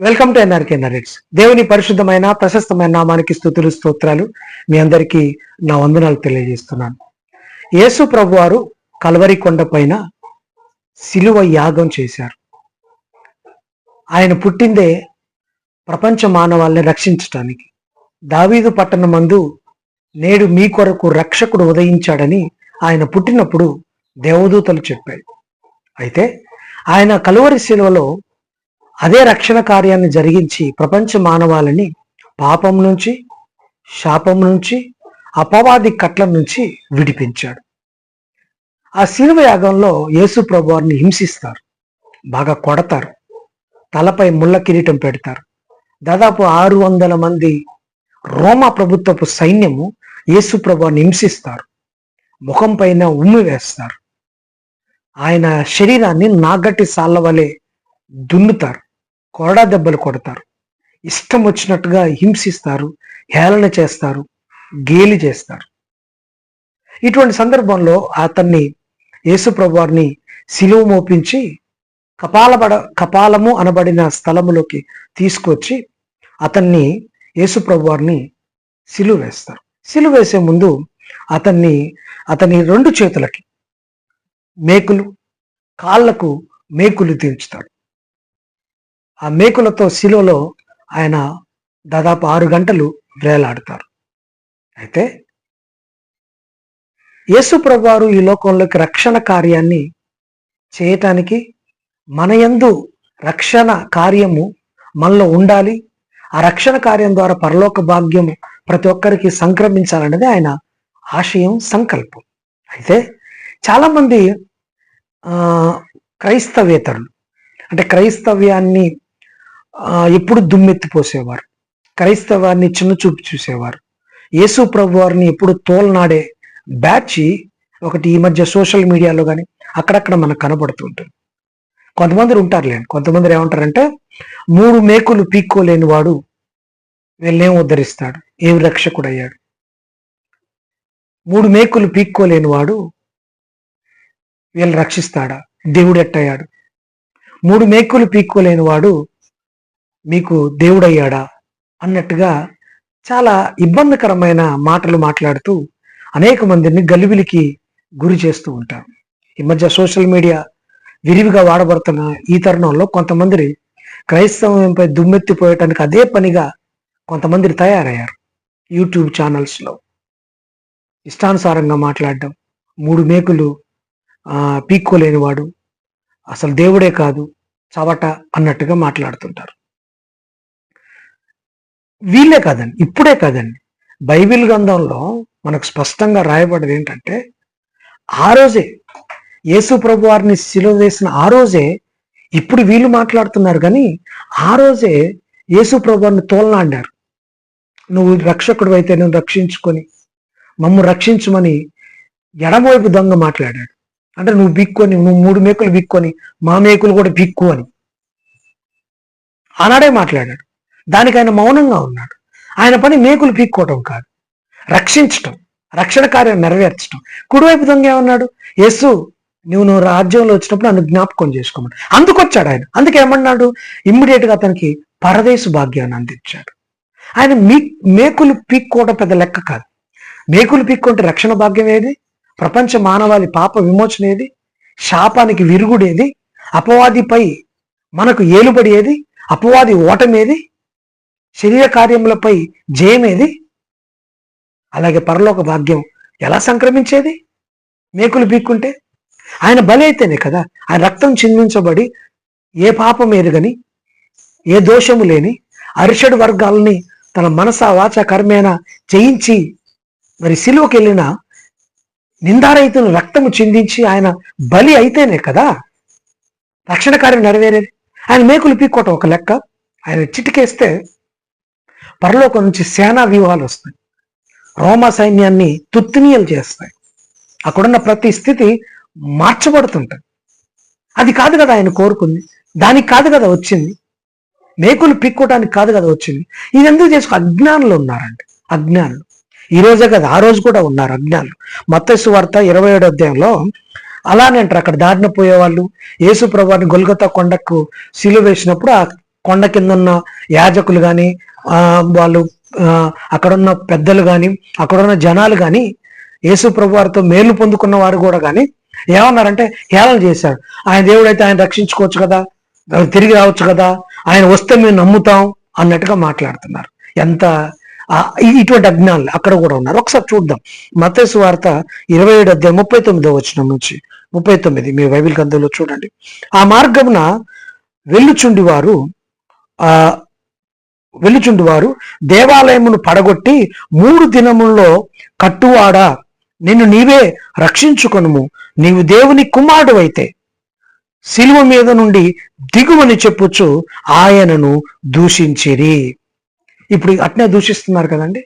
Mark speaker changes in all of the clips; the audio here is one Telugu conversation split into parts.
Speaker 1: Welcome to NRK narrates. దేవుని పరిశుద్ధమైన ప్రశస్తమైన నామానికి స్తుతులు స్తోత్రాలు. మీ అందరికీ నా వందనాలు తెలియజేస్తున్నాను. యేసు ప్రభువారు కల్వరి కొండ పైన సిలువ యాగం చేశారు. ఆయన పుట్టిందే ప్రపంచ మానవాళ్ళని రక్షించటానికి. దావీదు పట్టణమందు నేడు మీ కొరకు రక్షకుడు ఉదయించాడని ఆయన పుట్టినప్పుడు దేవదూతలు చెప్పాయి. అయితే ఆయన కల్వరి సిలువలో అదే రక్షణ కార్యాన్ని జరిగించి ప్రపంచ మానవాళిని పాపం నుంచి, శాపం నుంచి, అపవాది కట్ల నుంచి విడిపించాడు. ఆ శిలువ యాగంలో యేసు ప్రభువారిని హింసిస్తారు, బాగా కొడతారు, తలపై ముళ్ళ కిరీటం పెడతారు. దాదాపు 600 మంది రోమా ప్రభుత్వపు సైన్యము యేసు ప్రభువారిని హింసిస్తారు, ముఖం పైన ఉమ్మి వేస్తారు, ఆయన శరీరాన్ని నాగట్టి సాళ్ళ వలె దున్నుతారు, కొరడా దెబ్బలు కొడతారు, ఇష్టం వచ్చినట్టుగా హింసిస్తారు, హేళన చేస్తారు, గేలి చేస్తారు. ఇటువంటి సందర్భంలో అతన్ని యేసు ప్రభువారిని సిలువ మోపించి కపాలము అనబడిన స్థలములోకి తీసుకొచ్చి అతన్ని యేసు ప్రభువారిని సిలువ వేస్తారు. సిలువ వేసే ముందు అతని 2 చేతులకి మేకులు, కాళ్లకు మేకులు తీర్చుతాడు. ఆ మేకులతో శిలువలో ఆయన దాదాపు 6 గంటలు వేలాడతారు. అయితే యేసు ప్రభువారు ఈ లోకంలోకి రక్షణ కార్యాన్ని చేయటానికి, మన యందు రక్షణ కార్యము మనలో ఉండాలి, ఆ రక్షణ కార్యం ద్వారా పరలోక భాగ్యము ప్రతి ఒక్కరికి సంక్రమించాలన్నది ఆయన ఆశయం, సంకల్పం. అయితే చాలామంది క్రైస్తవేతరులు, అంటే క్రైస్తవ్యాన్ని ఎప్పుడు దుమ్మెత్తిపోసేవారు, క్రైస్తవాన్ని చిన్న చూపు చూసేవారు, యేసు ప్రభువారిని ఎప్పుడు తోలనాడే బ్యాచ్ ఒకటి ఈ మధ్య సోషల్ మీడియాలో కానీ అక్కడక్కడ మనకు కనబడుతుంటుంది. కొంతమంది ఉంటారులేండి, కొంతమంది ఏమంటారంటే 3 మేకులు పీక్కోలేని వాడు వీళ్ళేం ఉద్ధరిస్తాడు, ఏం రక్షకుడు అయ్యాడు, 3 మేకులు పీక్కోలేని వాడు వీళ్ళు రక్షిస్తాడా, దేవుడు ఎట్టయ్యాడు, 3 మేకులు పీక్కోలేని వాడు మీకు దేవుడయ్యాడా అన్నట్టుగా చాలా ఇబ్బందికరమైన మాటలు మాట్లాడుతూ అనేక మందిని గలిబిలికి గురి చేస్తూ ఉంటారు. ఈ మధ్య సోషల్ మీడియా విరివిగా వాడబడుతున్న ఈ తరుణంలో కొంతమంది క్రైస్తవంపై దుమ్మెత్తిపోయటానికి అదే పనిగా కొంతమంది తయారయ్యారు. యూట్యూబ్ ఛానల్స్లో ఇష్టానుసారంగా మాట్లాడడం, 3 మేకులు పీక్కోలేనివాడు అసలు దేవుడే కాదు చవట అన్నట్టుగా మాట్లాడుతుంటారు. వీళ్ళే కాదండి, ఇప్పుడే కాదండి, బైబిల్ గ్రంథంలో మనకు స్పష్టంగా రాయబడేది ఏంటంటే, ఆ రోజే యేసు ప్రభువారిని సిలువ వేసిన ఆ రోజే ఇప్పుడు వీళ్ళు మాట్లాడుతున్నారు, కానీ ఆ రోజే యేసు ప్రభువారిని తోలనాడారు. నువ్వు రక్షకుడు అయితే నువ్వు రక్షించుకొని మమ్ము రక్షించమని ఎడమవైపు దొంగ మాట్లాడాడు. అంటే నువ్వు 3 మేకులు బిక్కొని మా మేకులు కూడా బిక్కు అని ఆనాడే మాట్లాడాడు. దానికి ఆయన మౌనంగా ఉన్నాడు. ఆయన పని మేకులు పీక్కోవటం కాదు, రక్షించటం, రక్షణ కార్యం నెరవేర్చడం. కుడివైపు దొంగ ఏమన్నాడు, యేసు నువ్వు రాజ్యంలో వచ్చినప్పుడు నన్ను జ్ఞాపకం చేసుకోమని అందుకొచ్చాడు ఆయన. అందుకేమన్నాడు, ఇమ్మీడియట్గా అతనికి పరదేశు భాగ్యాన్ని అందించాడు. ఆయన మేకులు పీక్కోవడం పెద్ద లెక్క కాదు. మేకులు పీక్కుంటే రక్షణ భాగ్యం ఏది, ప్రపంచ మానవాళి పాప విమోచన ఏది, శాపానికి విరుగుడేది, అపవాదిపై మనకు ఏలుబడి ఏది, అపవాది ఓటమేది, శరీర కార్యములపై జయమేది, అలాగే పరలోక భాగ్యం ఎలా సంక్రమించేది మేకులు పీక్కుంటే? ఆయన బలి అయితేనే కదా, ఆయన రక్తం చిందించబడి ఏ పాపం ఎరుగని, ఏ దోషము లేని అరిషడ్ వర్గాలని తన మనస వాచ కర్మేన జయించి మరి సిలువకి వెళ్ళిన నిందారహితుని రక్తము చిందించి ఆయన బలి అయితేనే కదా రక్షణ కార్యం నెరవేరేది. ఆయన మేకులు పీక్కోవటం ఒక లెక్క, ఆయన చిటికేస్తే పరలోకం నుంచి సేనా వ్యూహాలు వస్తాయి, రోమా సైన్యాన్ని తుత్తునీయలు చేస్తాయి, అక్కడున్న ప్రతి స్థితి మార్చబడుతుంటుంది. అది కాదు కదా ఆయన కోరుకుంది, దానికి కాదు కదా వచ్చింది, మేకులు పీక్కోవడానికి కాదు కదా వచ్చింది. ఇది ఎందుకు చేసుకో? అజ్ఞానులు ఉన్నారండి, అజ్ఞానులు. ఈ రోజే కదా, ఆ రోజు కూడా ఉన్నారు అజ్ఞానులు. మత్తయి సువార్త 27వ అధ్యాయంలో అలానే అంటారు. అక్కడ దారిన పోయేవాళ్ళు యేసు ప్రభువారిని గొల్గొతా కొండకు సిలువ వేసినప్పుడు ఆ కొండ కింద ఉన్న యాజకులు కానీ వాళ్ళు అక్కడున్న పెద్దలు కానీ అక్కడున్న జనాలు కానీ యేసు ప్రభు వారితో మేలు పొందుకున్న వారు కూడా కానీ ఏమన్నారంటే హేళన చేశారు. ఆయన దేవుడైతే ఆయన రక్షించుకోవచ్చు కదా, తిరిగి రావచ్చు కదా, ఆయన వస్తే మేము నమ్ముతాం అన్నట్టుగా మాట్లాడుతున్నారు. ఎంత ఇటువంటి అజ్ఞానులు అక్కడ కూడా ఉన్నారు. ఒకసారి చూద్దాం. మత్తయి సువార్త 27:39 నుంచి 39 మీ బైబిల్ గ్రంథంలో చూడండి. ఆ మార్గమున వెళ్ళుచుండివారు దేవాలయమును పడగొట్టి 3 దినముల్లో కట్టువాడా నిన్ను నీవే రక్షించుకొనుము, నీవు దేవుని కుమారుడు అయితే శిలువ మీద నుండి దిగుమని చెప్పుచు ఆయనను దూషించిరి. ఇప్పుడు అట్నే దూషిస్తున్నారు కదండి.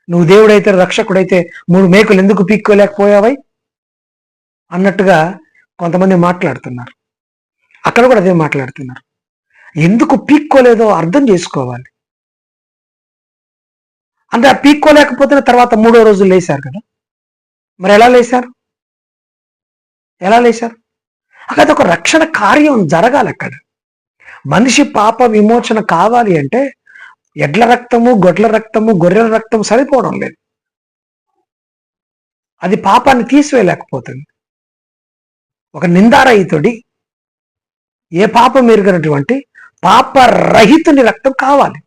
Speaker 1: నువ్వు దేవుడైతే రక్షకుడైతే 3 మేకులు ఎందుకు పీక్కోలేకపోయావై అన్నట్టుగా కొంతమంది మాట్లాడుతున్నారు. అక్కడ కూడా అదే మాట్లాడుతున్నారు. ఎందుకు పీక్కోలేదో అర్థం చేసుకోవాలి. అంటే ఆ పీక్కోలేకపోతే తర్వాత 3వ రోజు లేశారు కదా, మరి ఎలా లేశారు? అక్కడ ఒక రక్షణ కార్యం జరగాలి. అక్కడ మనిషి పాప విమోచన కావాలి అంటే ఎడ్ల రక్తము, గొడ్ల రక్తము, గొర్రెల రక్తం సరిపోవడం లేదు. అది పాపాన్ని తీసివేయలేకపోతుంది. ఒక నిందారహితుడి, ఏ పాపం ఎరుగనటువంటి పాపరహితుని రక్తం కావాలి.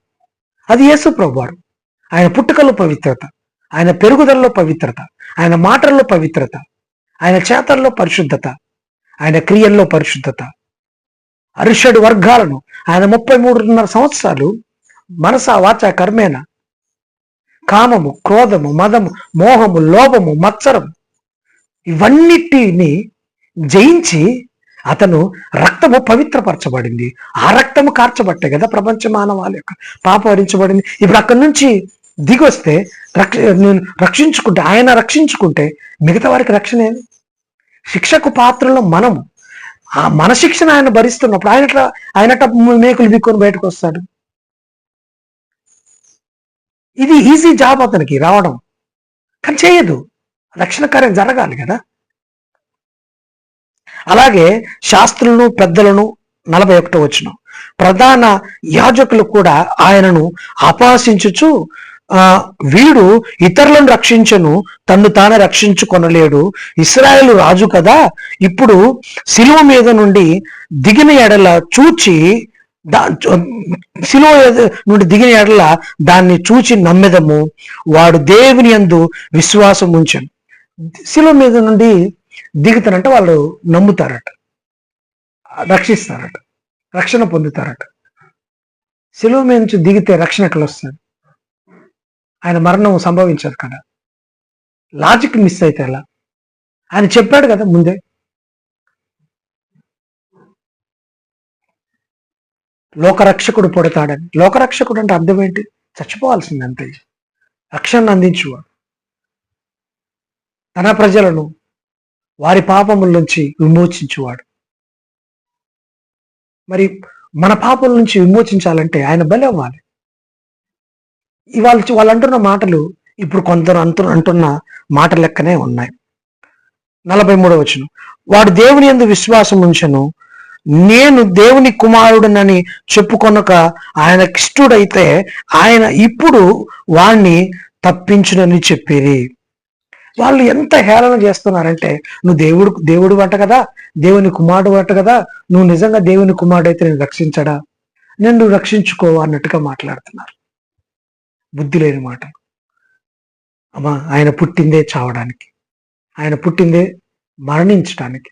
Speaker 1: అది యేసు ప్రభువారు. ఆయన పుట్టుకలో పవిత్రత, ఆయన పెరుగుదలలో పవిత్రత, ఆయన మాటల్లో పవిత్రత, ఆయన చేతల్లో పరిశుద్ధత, ఆయన క్రియల్లో పరిశుద్ధత. అరిషడు వర్గాలను ఆయన 33.5 సంవత్సరాలు మనస వాచ కర్మేన కామము, క్రోధము, మదము, మోహము, లోభము, మత్సరము ఇవన్నిటిని జయించి అతను రక్తము పవిత్రపరచబడింది. ఆ రక్తము కార్చబట్టే కదా ప్రపంచ మానవాళి యొక్క పాప భరించబడింది. ఇప్పుడు అక్కడి నుంచి దిగొస్తే రక్షించుకుంటే, ఆయన రక్షించుకుంటే మిగతా వారికి రక్షణ ఏమి? శిక్షకు పాత్రలో మనము మన శిక్షణ ఆయన భరిస్తున్నప్పుడు ఆయనట మేకులు బిక్కొని బయటకు వస్తాడు. ఇది ఈజీ జాబ్ అతనికి రావడం, కానీ చేయదు. రక్షణ కార్యం జరగాలి కదా. అలాగే శాస్త్రులను పెద్దలను 41వ వచనం, ప్రధాన యాజకులు కూడా ఆయనను అపహాసించుచు వీడు ఇతరులను రక్షించను, తన్ను తానే రక్షించుకొనలేడు, ఇశ్రాయేలు రాజు కదా, ఇప్పుడు శిలువ మీద నుండి దిగిన ఎడల చూచి శిలువ నుండి దిగిన ఎడల దాన్ని చూచి నమ్మెదము, వాడు దేవుని యందు విశ్వాసం ఉంచను. శిలువ మీద నుండి దిగుతారంట, వాళ్ళు నమ్ముతారట, రక్షిస్తారట, రక్షణ పొందుతారట. శిలువ మీద నుంచి దిగితే రక్షణ ఎక్కడ వస్తుంది? ఆయన మరణం సంభవించదు కదా. లాజిక్ మిస్ అయితే ఎలా? ఆయన చెప్పాడు కదా ముందే. లోకరక్షకుడు పుడతాడని. లోకరక్షకుడు అంటే అర్థం ఏంటి? చచ్చిపోవాల్సింది అంతే. రక్షణను అందించువాడు, తన ప్రజలను వారి పాపముల నుంచి విమోచించువాడు. మరి మన పాపల నుంచి విమోచించాలంటే ఆయన బలి అవ్వాలి. ఇవాళ వాళ్ళు అంటున్న మాటలు ఇప్పుడు కొందరు అంటున్న మాట లెక్కనే ఉన్నాయి. 43వ వచనం, వాడు దేవుని యందు విశ్వాసం ఉంచెను, నేను దేవుని కుమారుడనని చెప్పుకొనక ఆయనకిష్టుడైతే ఆయన ఇప్పుడు వాణ్ణి తప్పించునని చెప్పిరి. వాళ్ళు ఎంత హేళన చేస్తున్నారంటే, నువ్వు దేవుడు అంట కదా, దేవుని కుమారుడు అంట కదా, నువ్వు నిజంగా దేవుని కుమారుడు అయితే నేను రక్షించడా, నేను రక్షించుకో అన్నట్టుగా మాట్లాడుతున్నారు. బుద్ధి లేని మాట. అమ్మా, ఆయన పుట్టిందే చావడానికి, ఆయన పుట్టిందే మరణించడానికి.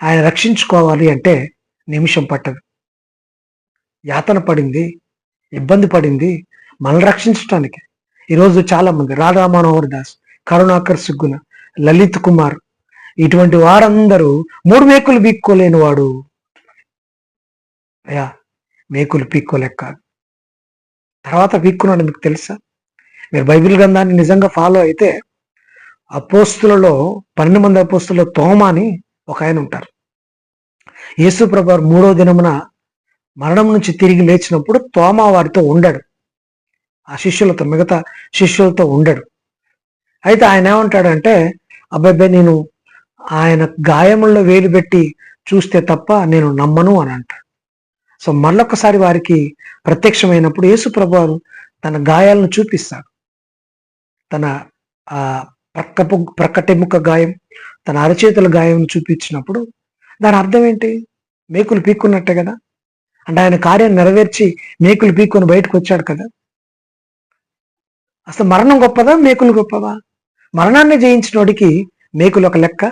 Speaker 1: ఆయన రక్షించుకోవాలి అంటే నిమిషం పట్టదు. యాతన పడింది, ఇబ్బంది పడింది మనల్ని రక్షించడానికి. ఈరోజు చాలా మంది రాధా మనోహర్ దాస్, కరుణాకర్ సుగ్గున, లలిత్ కుమార్, ఇటువంటి వారందరూ 3 మేకులు పీక్కోలేని వాడు. అయ్యా, మేకులు పీక్కోలేక కాదు, తర్వాత పీక్కున్నాడు. మీకు తెలుసా? మీరు బైబిల్ గ్రంథాన్ని నిజంగా ఫాలో అయితే అపోస్తులలో 12 మంది అపోస్తులలో తోమా అని ఒక ఆయన ఉంటారు. యేసు ప్రభువు 3వ దినమున మరణం నుంచి తిరిగి లేచినప్పుడు తోమా వారితో ఉండడు, ఆ శిష్యులతో, మిగతా శిష్యులతో ఉండడు. అయితే ఆయన ఏమంటాడంటే, అబ్బాయి నేను ఆయన గాయముల్లో వేలు పెట్టి చూస్తే తప్ప నేను నమ్మను అని అంటాడు. సో మళ్ళొక్కసారి వారికి ప్రత్యక్షమైనప్పుడు యేసు ప్రభువారు తన గాయాలను చూపిస్తాడు. తన ఆ ప్రక్కటెముక గాయం, తన అరచేతుల గాయం చూపించినప్పుడు దాని అర్థం ఏంటి? మేకులు పీక్కున్నట్టే కదా. అంటే ఆయన కార్యం నెరవేర్చి మేకులు పీక్కొని బయటకు వచ్చాడు కదా. అసలు మరణం గొప్పదా, మేకులు గొప్పవా? మరణాన్ని జయించిన వాడికి మేకులు ఒక లెక్క.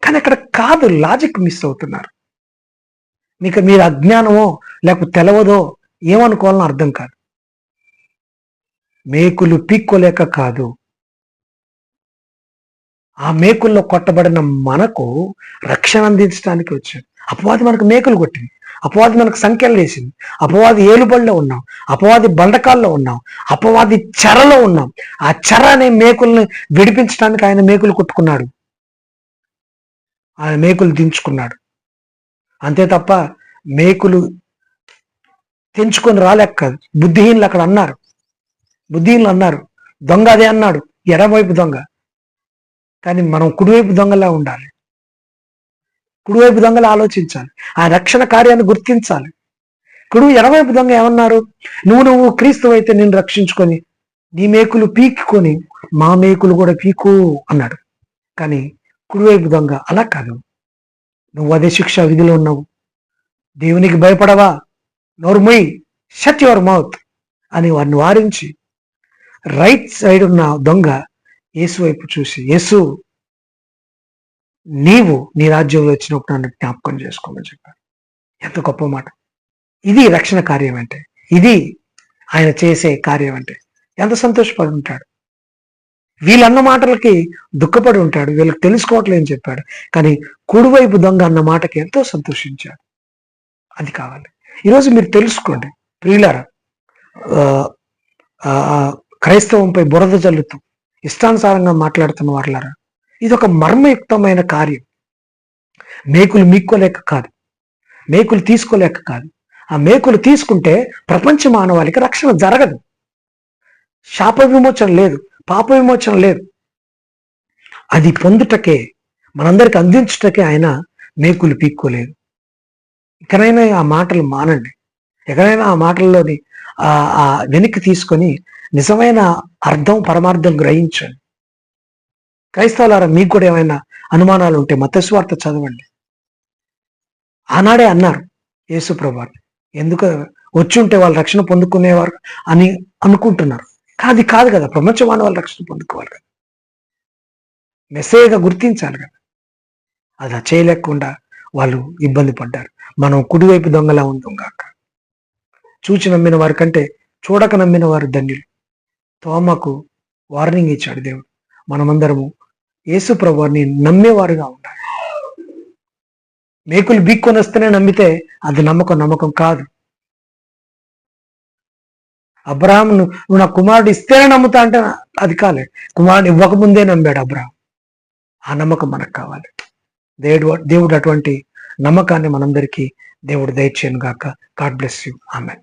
Speaker 1: కానీ అక్కడ కాదు, లాజిక్ మిస్ అవుతున్నారు. మీరు అజ్ఞానమో లేకపోతే తెలవదో ఏమనుకోవాలని అర్థం కాదు. మేకులు పీక్కోలేక కాదు, ఆ మేకుల్లో కొట్టబడిన మనకు రక్షణ అందించడానికి వచ్చాడు. అపవాది మనకు మేకులు కొట్టింది, అపవాది మనకు సంఖ్యలు వేసింది, అపవాది ఏలుబడిలో ఉన్నాం, అపవాది బండకాల్లో ఉన్నాం, అపవాది చెరలో ఉన్నాం. ఆ చెర అనే మేకుల్ని విడిపించడానికి ఆయన మేకులు కొట్టుకున్నాడు, ఆయన మేకులు దించుకున్నాడు. అంతే తప్ప మేకులు తెంచుకొని రాలేక కాదు. బుద్ధిహీనులు అక్కడ అన్నారు, బుద్ధిహీనులు అన్నారు, దొంగ అదే అన్నాడు, ఎడమవైపు దొంగ. కానీ మనం కుడివైపు దొంగలా ఉండాలి, కుడివైపు దొంగలా ఆలోచించాలి, ఆ రక్షణ కార్యాన్ని గుర్తించాలి. ఎడమవైపు దొంగ ఏమన్నారు? నువ్వు క్రీస్తు అయితే నేను రక్షించుకొని నీ మేకులు పీక్కొని మా మేకులు కూడా పీకు అన్నాడు. కానీ కుడివైపు దొంగ అలా కాదు, నువ్వు అదే శిక్ష విధిలో ఉన్నావు, దేవునికి భయపడవా, నోరు మొయ్, షట్ యువర్ మౌత్ అని వారిని వారించి రైట్ సైడ్ ఉన్న దొంగ యేసు వైపు చూసి, యేసు నీవు నీ రాజ్యంలో వచ్చినప్పుడు నన్ను జ్ఞాపకం చేసుకోమని చెప్పారు. ఎంత గొప్ప మాట! ఇది రక్షణ కార్యం అంటే, ఇది ఆయన చేసే కార్యం అంటే. ఎంత సంతోషపడి ఉంటాడు. వీళ్ళన్న మాటలకి దుఃఖపడి ఉంటాడు, వీళ్ళకి తెలుసుకోవట్లేదని చెప్పాడు. కానీ కుడివైపు దొంగ అన్న మాటకి ఎంతో సంతోషించాడు. అది కావాలి. ఈరోజు మీరు తెలుసుకోండి ప్రియులారా, క్రైస్తవంపై బురద జల్లుతూ ఇష్టానుసారంగా మాట్లాడుతున్న వారులారా, ఇది ఒక మర్మయుక్తమైన కార్యం. మేకులు మీక్కోలేక కాదు, మేకులు తీసుకోలేక కాదు. ఆ మేకులు తీసుకుంటే ప్రపంచ మానవాళికి రక్షణ జరగదు, శాప విమోచన లేదు, పాప విమోచన లేదు. అది పొందుటకే, మనందరికి అందించుటకే ఆయన మేకులు పీక్కోలేదు. ఎక్కడైనా ఆ మాటలు మానండి, ఎక్కడైనా ఆ మాటల్లోని ఆ వెనక్కి తీసుకొని నిజమైన అర్థం పరమార్థం గ్రహించండి. క్రైస్తవులారా, మీకు కూడా ఏమైనా అనుమానాలు ఉంటే మత్తయి సువార్త చదవండి. ఆనాడే అన్నారు యేసు ప్రభువు, ఎందుకు వచ్చి ఉంటే వాళ్ళు రక్షణ పొందుకునేవారు అని అనుకుంటున్నారు. అది కాదు కదా, ప్రపంచ మానవాళ్ళు రక్షణ పొందుకోవాలి కదా, మెసేజ్గా గుర్తించాలి కదా. అది చేయలేకుండా వాళ్ళు ఇబ్బంది పడ్డారు. మనం కుడివైపు దొంగలా ఉందాం కాక. చూచి నమ్మిన వారి కంటే చూడక నమ్మిన వారు ధన్యులు. తోమకు వార్నింగ్ ఇచ్చాడు దేవుడు. మనమందరము యేసు ప్రభువుని నమ్మేవారుగా ఉండాలి. మేకులు బీక్కొని వస్తేనే నమ్మితే అది నమ్మకం కాదు. అబ్రహాం నువ్వు నా కుమారుడు ఇస్తేనే నమ్ముతా అంటే అది కాలే, కుమారుడు ఇవ్వకముందే నమ్మాడు అబ్రహాం. ఆ నమ్మకం మనకు కావాలి. దేవుడు అటువంటి నమ్మకాన్ని మనందరికీ దేవుడు దయచేయను గాక. God bless you. ఆమెన్.